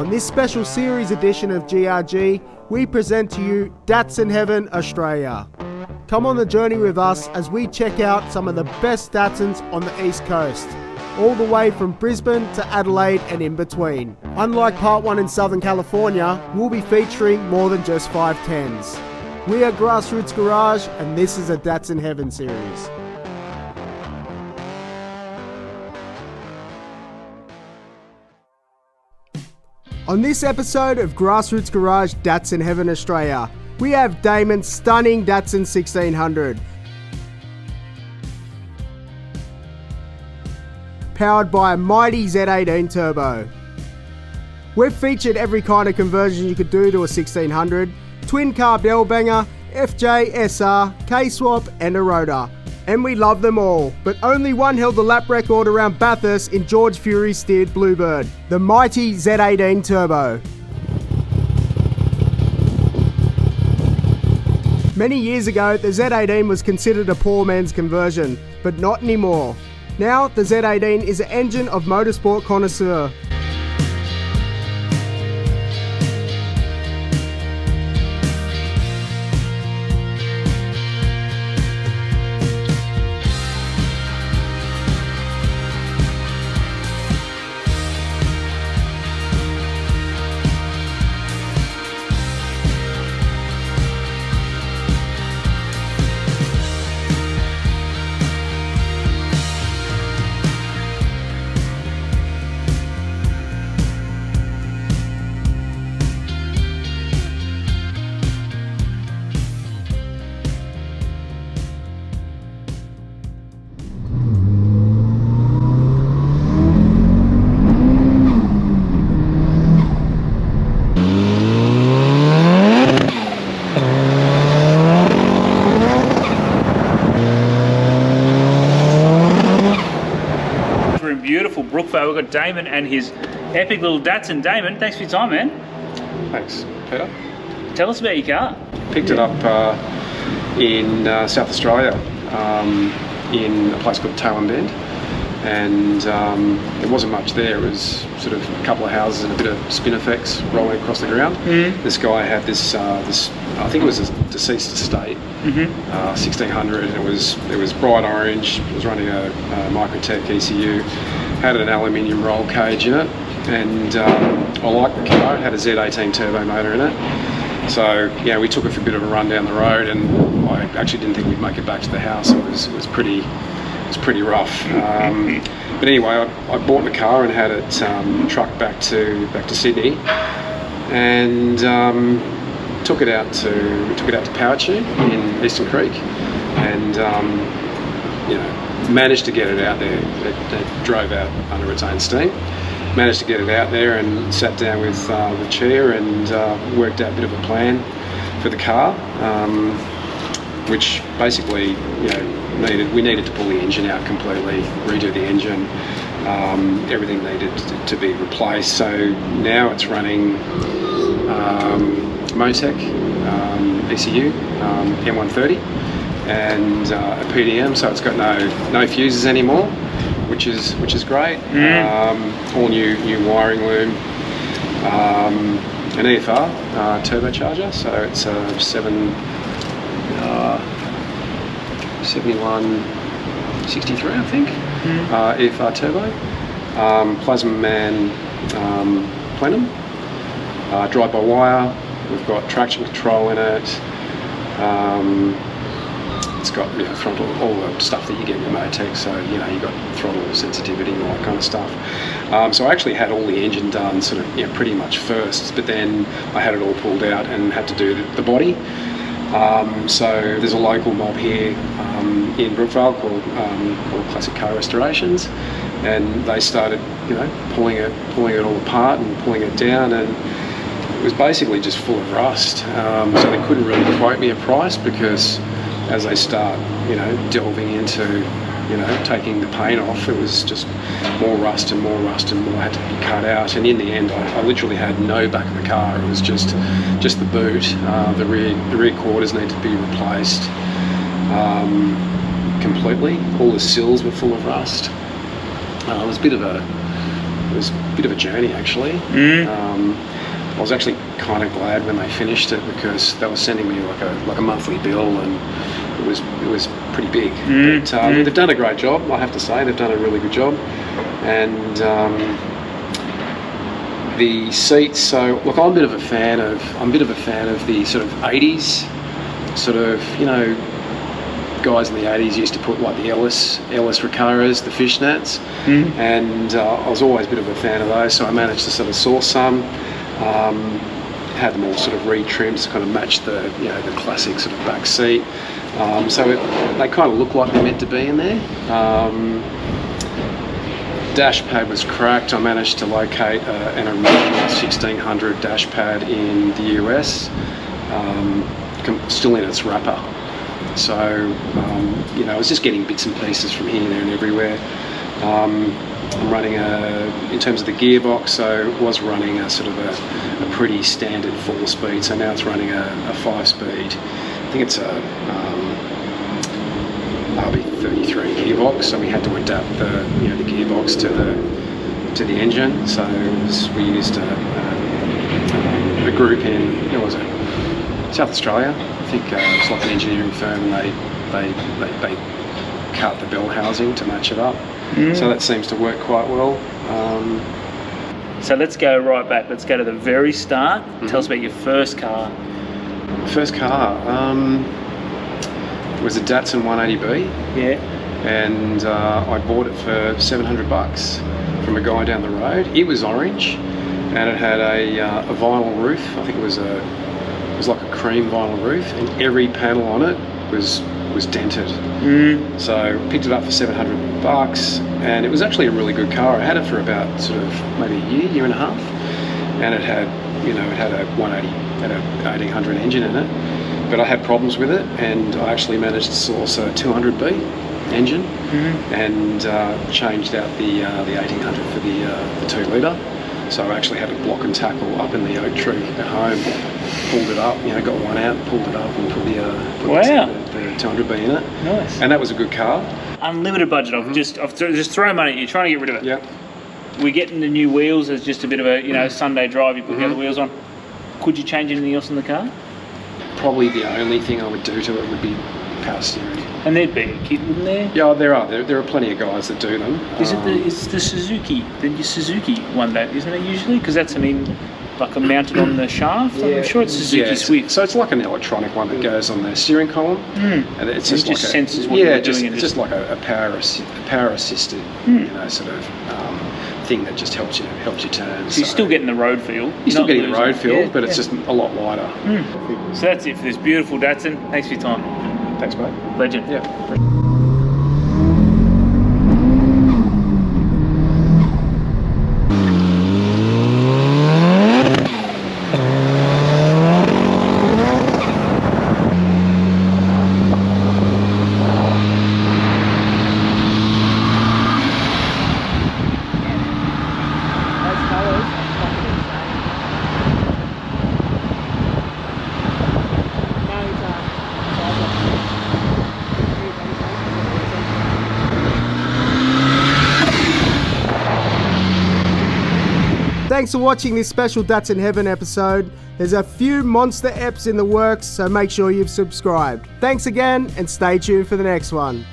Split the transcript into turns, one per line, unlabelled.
On this special series edition of GRG, we present to you Datsun Heaven Australia. Come on the journey with us as we check out some of the best Datsuns on the East Coast, all the way from Brisbane to Adelaide and in between. Unlike Part 1 in Southern California, we'll be featuring more than just 510s. We are Grassroots Garage and this is a Datsun Heaven series. On this episode of Grassroots Garage Datsun Heaven Australia, we have Damon's stunning Datsun 1600. Powered by a mighty Z18 turbo. We've featured every kind of conversion you could do to a 1600, twin carb L banger, FJ, SR, K-swap and a rotor. And we love them all, but only one held the lap record around Bathurst in George Fury's steered Bluebird, the mighty Z18 turbo. Many years ago, the Z18 was considered a poor man's conversion, but not anymore. Now, the Z18 is an engine of motorsport connoisseur.
Beautiful Brookvale. We've got Damon and his epic little Datsun. Damon, thanks for your time, man.
Thanks, Peter.
Tell us about your car.
Picked it up in South Australia, in a place called Tailem Bend, and there wasn't much there. It was sort of a couple of houses and a bit of spin effects rolling across the ground. This guy had this I think it was a deceased estate, 1600, and it was bright orange. It was running a Microtech ECU, had an aluminium roll cage in it, and I liked the car. It had a Z18 turbo motor in it. So yeah, we took it for a bit of a run down the road, and I actually didn't think we'd make it back to the house. It was pretty rough. But anyway, I bought the car and had it trucked back to Sydney, and took it out to Powatune in Eastern Creek, and managed to get it out there. It drove out under its own steam. Managed to get it out there and sat down with Chia and worked out a bit of a plan for the car, which basically we needed to pull the engine out completely, redo the engine. Everything needed to be replaced. So now it's running Motec ECU M130 and a PDM, so it's got no fuses anymore, which is great. All new wiring loom, an EFR turbocharger, so it's a 7163 I think, EFR turbo, Plasma Man plenum, drive-by-wire. We've got traction control in it. It's got throttle, all the stuff that you get in your Motec. So you've got throttle sensitivity and all that kind of stuff. So I actually had all the engine done sort of pretty much first, but then I had it all pulled out and had to do the body. So there's a local mob here in Brookvale called Classic Car Restorations, and they started pulling it all apart and pulling it down, and it was basically just full of rust. So they couldn't really quote me a price, because as they start delving into taking the paint off, it was just more rust and more had to be cut out. And in the end, I literally had no back of the car. It was just the boot. The rear quarters need to be replaced completely. All the sills were full of rust. It was a bit of a was a bit of a journey actually. I was actually kind of glad when they finished it, because they were sending me like a monthly bill, and it was pretty big. But they've done a great job, I have to say. They've done a really good job. And the seats, so look, I'm a bit of a fan of the sort of 80s sort of, you know, guys in the 80s used to put like the Ellis Recaras, the fishnets, and I was always a bit of a fan of those, so I managed to sort of source some, had them all sort of retrimmed to kind of match the, you know, the classic sort of back seat, so they kind of look like they're meant to be in there. Dash pad was cracked. I managed to locate an original 1600 dash pad in the US, still in its wrapper. So, you know, I was just getting bits and pieces from here, there and everywhere. I'm running in terms of the gearbox, so it was running a sort of a pretty standard 4-speed, so now it's running a 5-speed. I think it's a RB33 gearbox, so we had to adapt the gearbox to the engine. So we used a group in, where was it? South Australia. I think it's like an engineering firm, and they cut the bell housing to match it up. So that seems to work quite well.
So let's go right back. Let's go to the very start. Tell us about your first car.
First car was a Datsun 180B.
Yeah.
And I bought it for $700 from a guy down the road. It was orange, and it had a vinyl roof. I think it was like a cream vinyl roof, and every panel on it was dented. So picked it up for $700, and it was actually a really good car. I had it for about sort of maybe a year and a half, and it had a 180, had a 1800 engine in it, but I had problems with it, and I actually managed to source a 200B engine, and changed out the 1800 for the 2-litre. So I actually had a block and tackle up in the oak tree at home, pulled it up, you know, got one out, pulled it up, and put the 200B in it.
Nice.
And that was a good car.
Unlimited budget. I've just thrown money at you, trying to get rid of it.
Yeah.
We're getting the new wheels as just a bit of a, you know, Sunday drive. You put the other wheels on. Could you change anything else in the car?
Probably the only thing I would do to it would be power steering.
And there'd be a kit, wouldn't there?
Yeah, there are. There are plenty of guys that do them.
It's the Suzuki one, that isn't it usually? Because that's like mounted on the shaft.
Yeah.
I'm sure it's Suzuki Swift.
So it's like an electronic one that goes on the steering column, and it's just like
senses what you're doing.
It's just like a power assisted, you know, sort of thing that just helps you turn.
So you're still getting the road feel.
You're still getting the road feel, but it's just a lot lighter.
So that's it for this beautiful Datsun. Thanks for your time.
Thanks, mate.
Legend.
Yeah.
Thanks for watching this special Datsun Heaven episode. There's a few monster eps in the works, so make sure you've subscribed. Thanks again, and stay tuned for the next one.